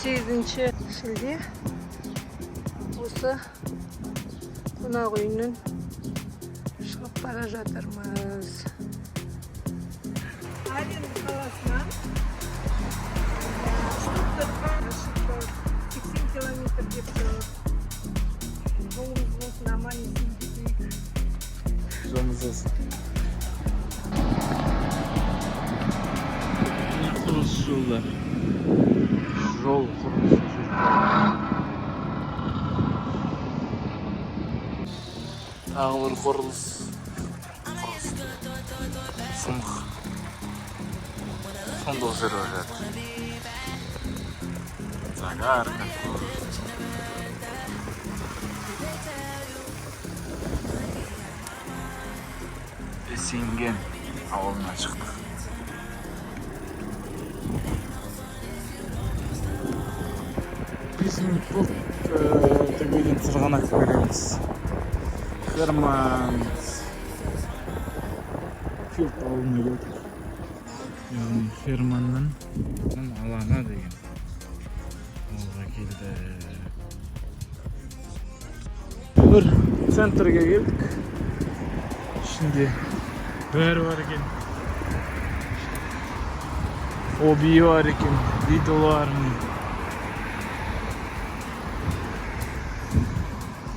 28-шілде осы қонақ үйінен шығып бара жатырмыз. Арен қаласынан Штутгартқа 80 километр деп тұр. Жолымыз болсын, аман есен кетейік. Жолымыз болсын. Құрылыс жолдар. Жол құрылысы жүр. Тағы бір құрылыс. Сымық. Сонда жүріп жатыр. Загарка. Есенген ауылына шықтық. Bizim bu tepeden tırganak veremiz. Herman Field avına geldik. Yani Herman'dan alana деген. Orada geldi. Bir center'e geldik. Şimdi bär var ekan. Obi var ekan. Videolarni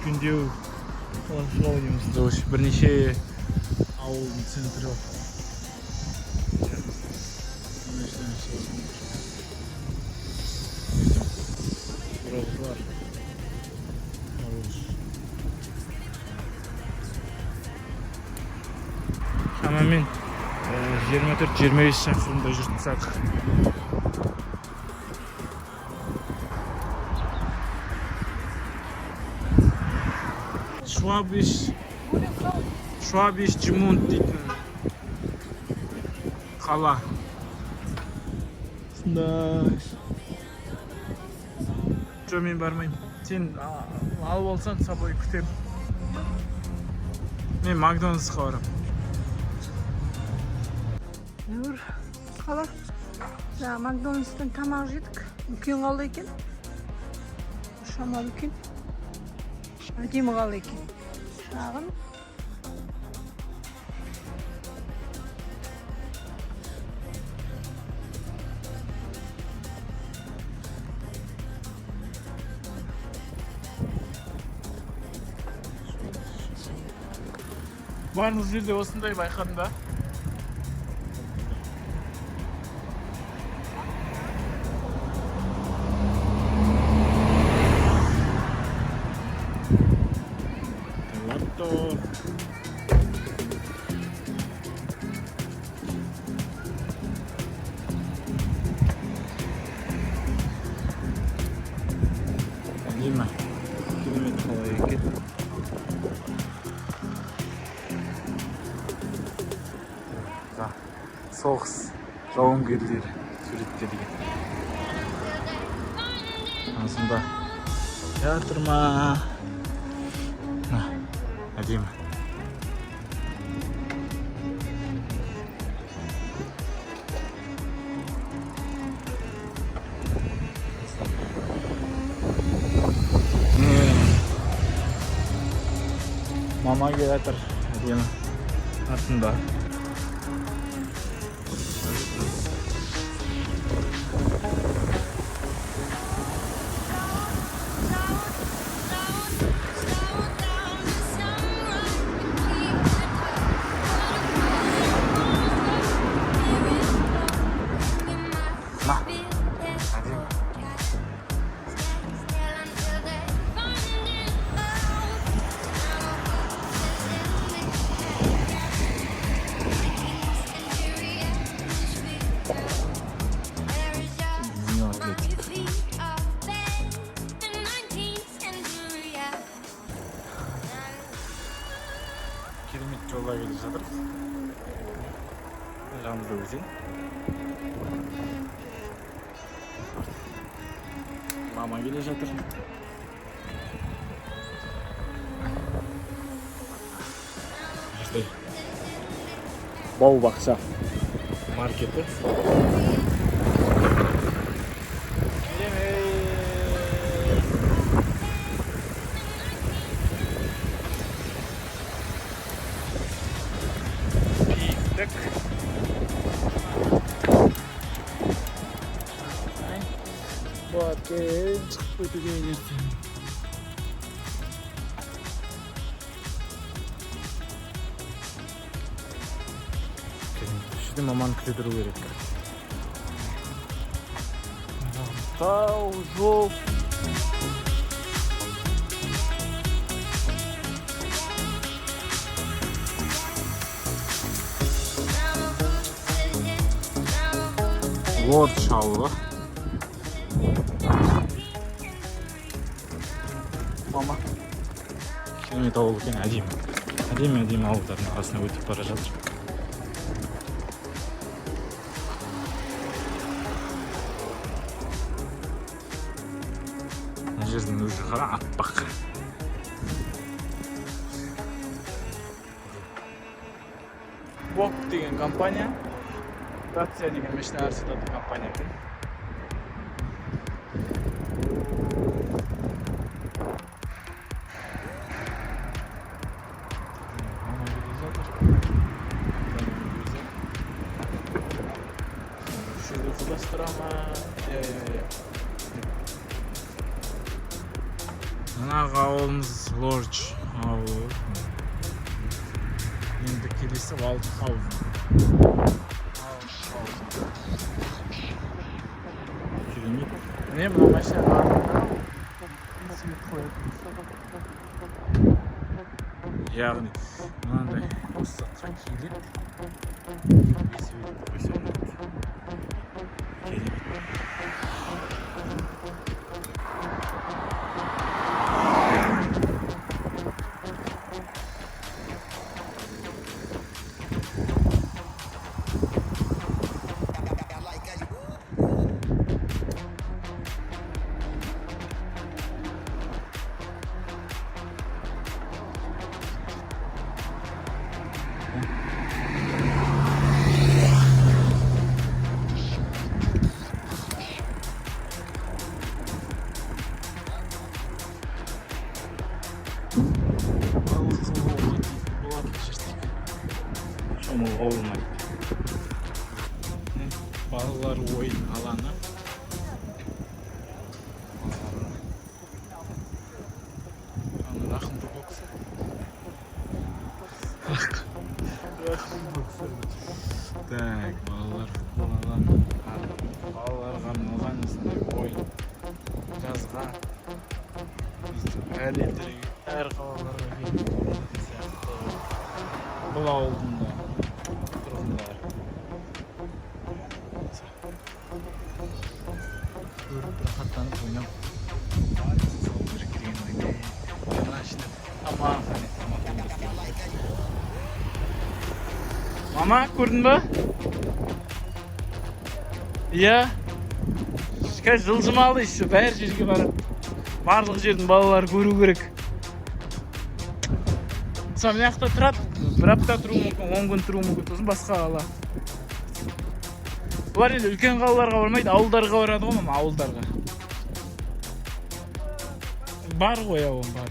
күндеу қалашылауымызда осы бірнеше ауылдың центрі бар. Buralar. Şamamen 24-25 şақырымда жүрсек. Швабиш Чимунд дейтін қала. Жоқ, мен бармайым. Сен алып алсаң, собой күтем. Мен Макдональдсқа барам. Нұр қала. Макдональдстан тамақ жедік. Үлкен қала екен. Шамал үлкен. Әдемі қала екен. Шағын. Барлық жерде осындай байқадым да. Лима. Керемет қала екен. Соғыс жауынгерлері суреттелген. Сонда жатыр ма? Әдемі. Мама келе жатыр. Әдемі. Артында. Керемет жолға келе жатырмыз. Жанымызда өзен. Мама келе жатыр. Бау бақша маркеті. екен, шығып өтуге ертең. Şimdi маман күтіп керек. Тау, жол. Лорд шауы. Мама. Керемет ауыл екен, әдемі. Әдемі ауылдардың арасына өтіп бара жатыр. Жердің өзі қара аппақ. Бок деген компания, Dacia деген машина арсататын компания екен. Şurada fırlastırama. Жаңағы ауылымыз Лорч ауылы. Енді келесі Валдхаузен. Керемет. Міне мына машина артында яғни мынандай осы жаққа келіп қойса болады. Керемет. Шомыл ауылмайды. Балалар ойын алаңы. Рахымды боксы. Так, балалар футбол алаңы. Балаларға арналған осындай ойын. Жазға. Әр елдерге, әр қалаларға келетін сияқты. Бұл ауылдың да тұрғындары. Көріп рахаттанып ойнап. Сол керек деген оймен. Мына ішінде тамақ. Мама, көрдің ба? Иә. Қазір жылжымалы еще бәр жерге барып. Барлық жердің балалары көру керек. Сол мына жақта тұрады. Bir апта тұруы мүмкін, 10 күн тұруы мүмкін, сосын басқа қала. Бұлар енді үлкен қалаларға бармайды, ауылдарға барады ғой, мама, ауылдарға. Бар ғой, ауыл бар.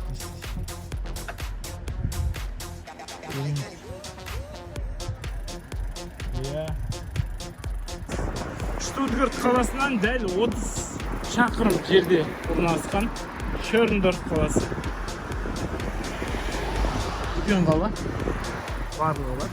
Штутгарт қаласынан дәл 30 шақырым жерде орналасқан Шерндорф қаласы. Үлкен қала. Барлығы бар.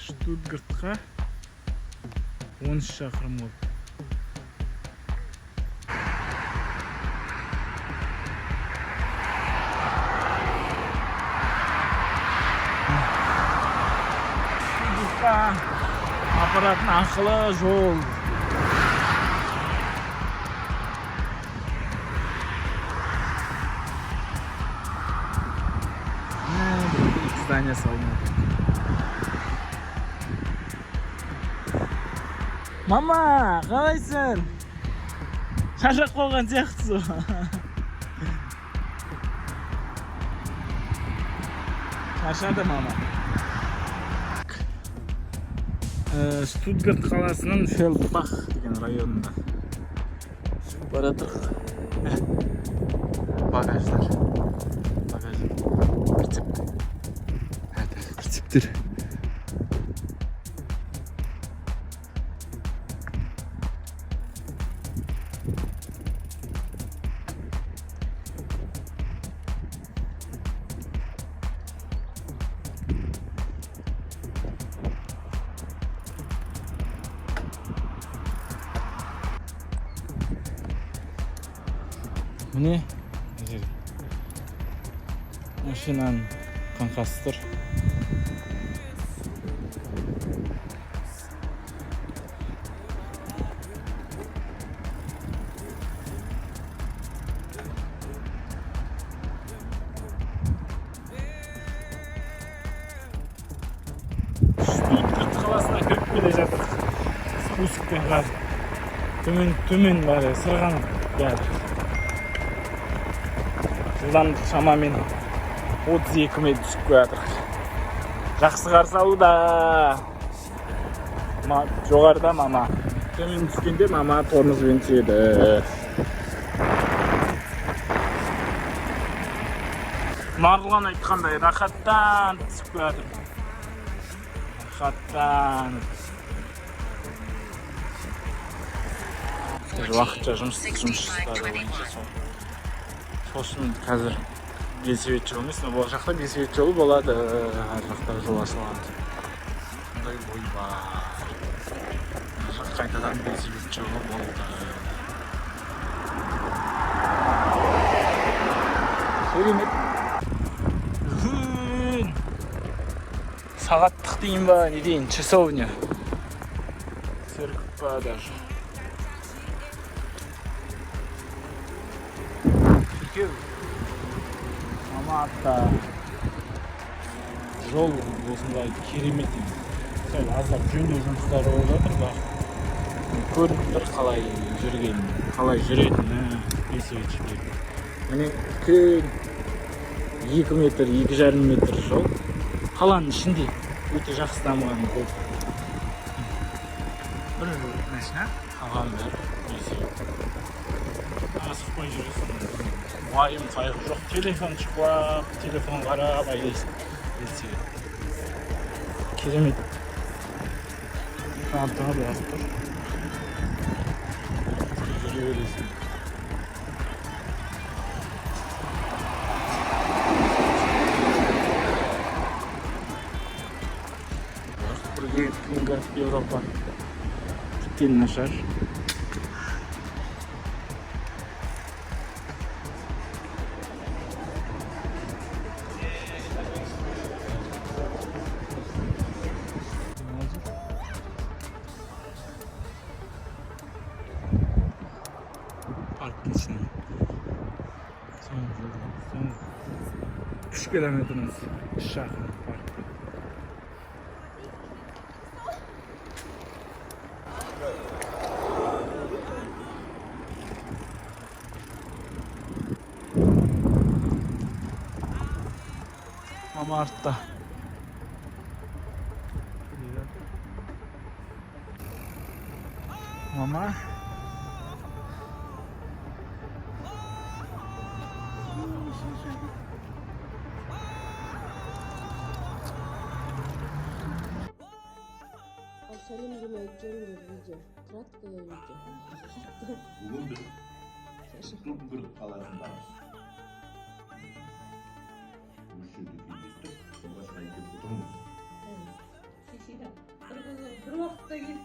Штутгартқа 13 шақырым болды. Апаратын ақылы жол. Здание салынады. Мама, қалайсың? Шаршап қалған сияқтысың. 2 Машинада мама. Stuttgart қаласының Фелдбах деген районында. Баратыр. Багаждар. Багаж. Прицеп. Прицептер. Міне машинаның қаңқасы тұр. Stuttgart қаласына кіріп келе жатыр. Спускпен қазір. Төмен бар, сырғанып бәрі. Жылдамдық шамамен 32 метр түсіп жатыр. Жақсы қарсы алуда. Жоғарыда мама. Төмен түскенде мама тормозбен түседі. Марғұлан айтқандай рахаттан түсіп жатыр. Рахаттан. Уақытша жұмыстары бойынша сосын қазір велосипед жолы емес, бұл жақта велосипед жолы болады, ар жақта жол ашылады. Сондай ой бар. Жақ қайтадан велосипед жолы болды. Керемет. Сағаттық дейін ба, не дейін, часовня. Церковь па даже. Маматта жол осындай керемет. Сәл аздап жөндеу жұмыстары болып жатыр ба. Көрініп тұр қалай жүрген, қалай жүретіні велосипедшілер. Міне үлкен 2 метр, 2,5 метр жол. Қаланың ішінде өте жақсы дамыған көп. Бір машина, қалған бәрі велосипед. Асып қой жүресің. Уайым қайғы жоқ, телефон шықпап, телефон қарап айдайсың. Керемет. Қантыға басып тұр. Жүре бересің. Бірге Күнгіріп Еуропа. Тіптен нашар. Parkın içine. Son 3 kilometrimiz şarkı park. Ama artta. Mama. Salim gibi öteceğim video. Краткое видео. Bugün biz Stuttgart қаласындамыз. Осы жерде кездестік, сонда шай деп отырмыз. Bir uақытта келіп